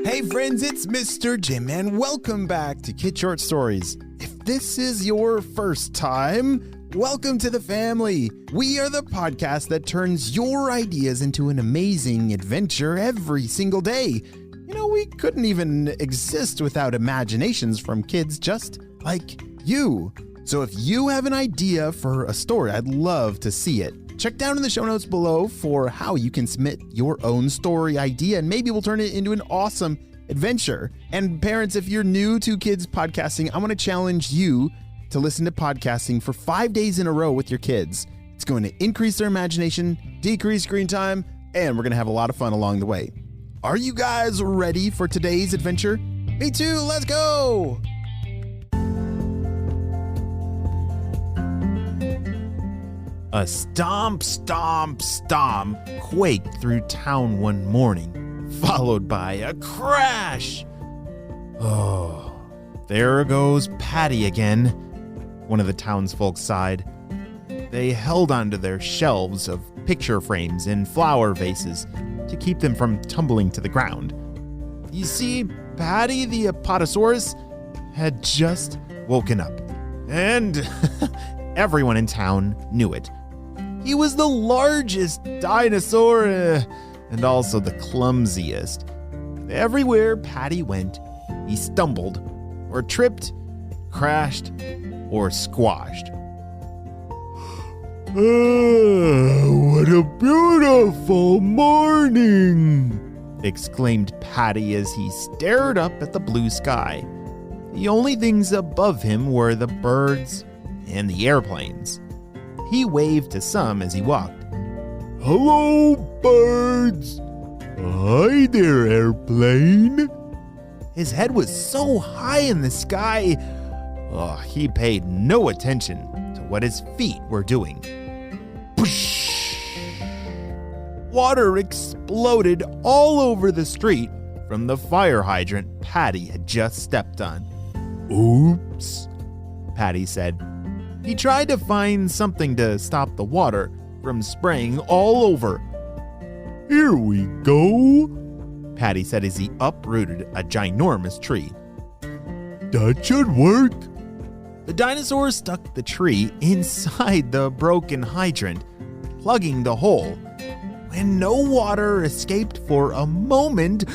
Hey friends, it's Mr. Jim and welcome back to Kid Short Stories. If this is your first time, welcome to the family. We are the podcast that turns your ideas into an amazing adventure every single day. You know, we couldn't even exist without imaginations from kids just like you. So if you have an idea for a story, I'd love to see it. Check down in the show notes below for how you can submit your own story idea, and maybe we'll turn it into an awesome adventure. And parents, if you're new to kids podcasting, I want to challenge you to listen to podcasting for 5 days in a row with your kids. It's going to increase their imagination, decrease screen time, and we're going to have a lot of fun along the way. Are you guys ready for today's adventure? Me too, let's go! A stomp, stomp, stomp quaked through town one morning, followed by a crash. Oh, there goes Patty again, one of the townsfolk sighed. They held onto their shelves of picture frames and flower vases to keep them from tumbling to the ground. You see, Patty the Apotosaurus had just woken up, and everyone in town knew it. He was the largest dinosaur and also the clumsiest. Everywhere Patty went, he stumbled or tripped, crashed, or squashed. What a beautiful morning, exclaimed Patty as he stared up at the blue sky. The only things above him were the birds and the airplanes. He waved to some as he walked. Hello, birds. Hi there, airplane. His head was so high in the sky, he paid no attention to what his feet were doing. Push! Water exploded all over the street from the fire hydrant Patty had just stepped on. Oops, Patty said. He tried to find something to stop the water from spraying all over. Here we go, Patty said as he uprooted a ginormous tree. That should work. The dinosaur stuck the tree inside the broken hydrant, plugging the hole. When no water escaped for a moment,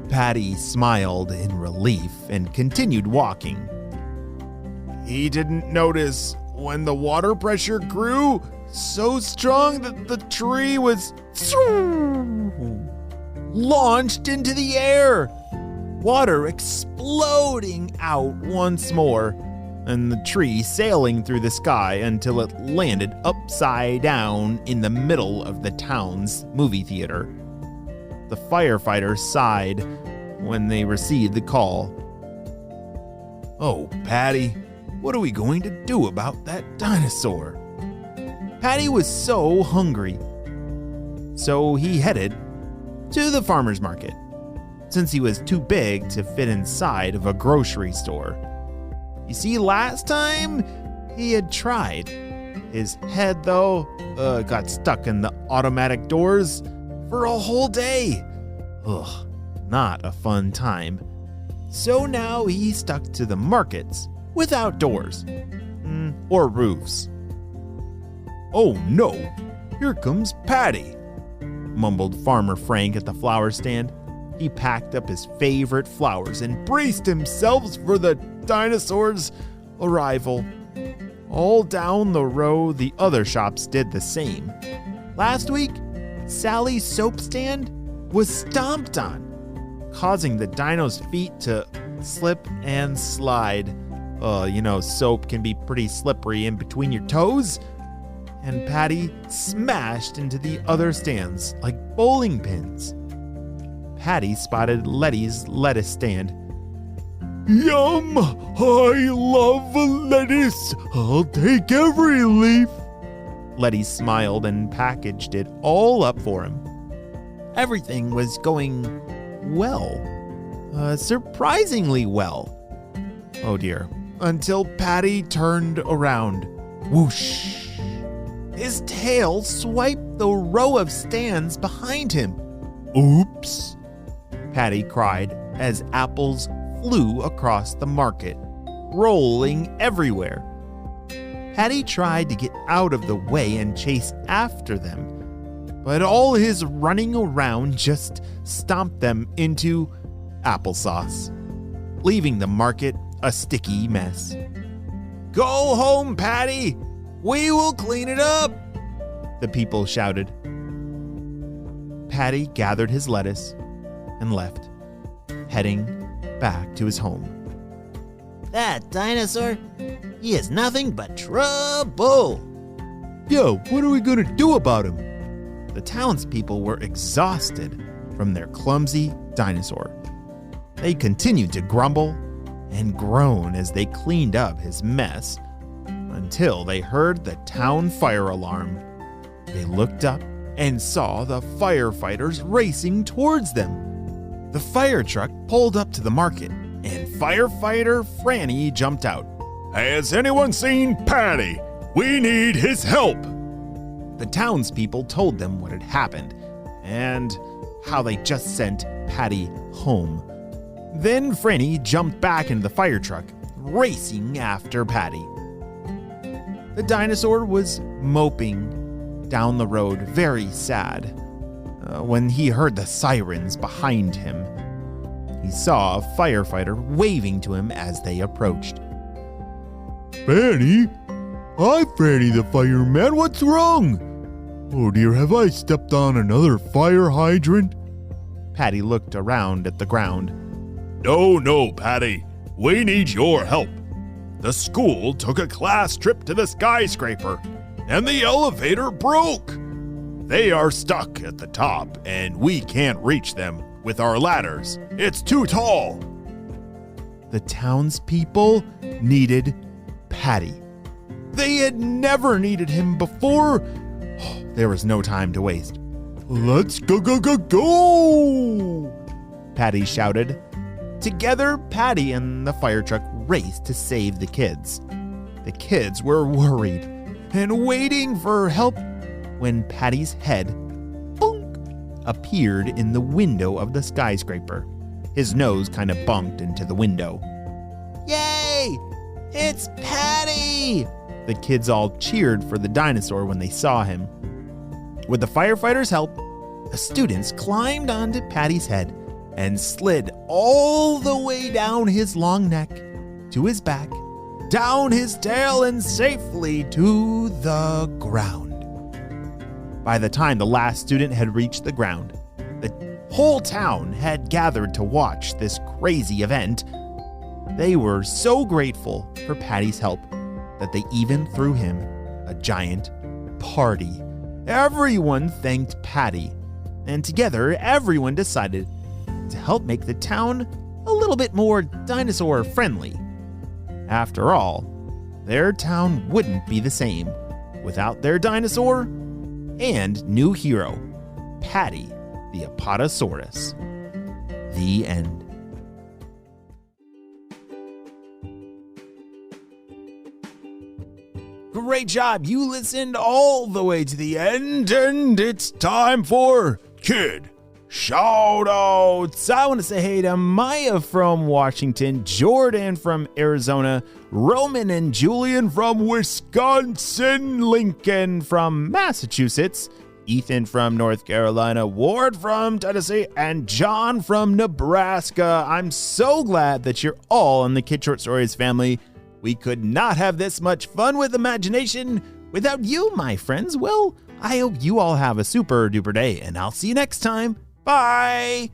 Patty smiled in relief and continued walking. He didn't notice when the water pressure grew so strong that the tree was launched into the air, water exploding out once more, and the tree sailing through the sky until it landed upside down in the middle of the town's movie theater. The firefighters sighed when they received the call. Oh, Patty, what are we going to do about that dinosaur? Patty was so hungry, so he headed to the farmer's market, since he was too big to fit inside of a grocery store. You see, last time he had tried. His head, though, got stuck in the automatic doors for a whole day. Ugh, not a fun time. So now he's stuck to the markets without doors or roofs. Oh no, here comes Patty, mumbled Farmer Frank at the flower stand. He packed up his favorite flowers and braced himself for the dinosaur's arrival. All down the road, the other shops did the same. Last week, Sally's soap stand was stomped on, causing the dino's feet to slip and slide. Soap can be pretty slippery in between your toes. And Patty smashed into the other stands like bowling pins. Patty spotted Letty's lettuce stand. Yum! I love lettuce! I'll take every leaf! Letty smiled and packaged it all up for him. Everything was going well. Surprisingly well. Oh dear. Until Patty turned around. Whoosh! His tail swiped the row of stands behind him. Oops! Patty cried as apples flew across the market, rolling everywhere. Patty tried to get out of the way and chase after them, but all his running around just stomped them into applesauce, leaving the market a sticky mess. "Go home, Patty! We will clean it up!" the people shouted. Patty gathered his lettuce and left, heading back to his home. "That dinosaur, he is nothing but trouble." "Yo, what are we gonna do about him?" The townspeople were exhausted from their clumsy dinosaur. They continued to grumble and groan as they cleaned up his mess until they heard the town fire alarm. They looked up and saw the firefighters racing towards them. The fire truck pulled up to the market, and firefighter Franny jumped out. "Has anyone seen Patty? We need his help." The townspeople told them what had happened and how they just sent Patty home. Then Franny jumped back into the fire truck, racing after Patty. The dinosaur was moping down the road, very sad. When he heard the sirens behind him, he saw a firefighter waving to him as they approached. "Franny? Hi, Franny the fireman. What's wrong? Oh dear, have I stepped on another fire hydrant?" Patty looked around at the ground. No, Patty. We need your help. The school took a class trip to the skyscraper, and the elevator broke. They are stuck at the top, and we can't reach them with our ladders. It's too tall. The townspeople needed Patty. They had never needed him before. There was no time to waste. "Let's go! Patty shouted. Together, Patty and the fire truck raced to save the kids. The kids were worried and waiting for help when Patty's head, bonk, appeared in the window of the skyscraper. His nose kind of bumped into the window. "Yay! It's Patty!" The kids all cheered for the dinosaur when they saw him. With the firefighters' help, the students climbed onto Patty's head and slid all the way down his long neck, to his back, down his tail, and safely to the ground. By the time the last student had reached the ground, the whole town had gathered to watch this crazy event. They were so grateful for Patty's help that they even threw him a giant party. Everyone thanked Patty, and together everyone decided to help make the town a little bit more dinosaur friendly. After all, their town wouldn't be the same without their dinosaur and new hero, Patty the Apotosaurus. The end. Great job. You listened all the way to the end, and it's time for Kid Shoutouts. I want to say hey to Maya from Washington, Jordan from Arizona, Roman and Julian from Wisconsin, Lincoln from Massachusetts, Ethan from North Carolina, Ward from Tennessee, and John from Nebraska. I'm so glad that you're all in the Kid Short Stories family. We could not have this much fun with imagination without you, my friends. Well, I hope you all have a super duper day, and I'll see you next time. Bye!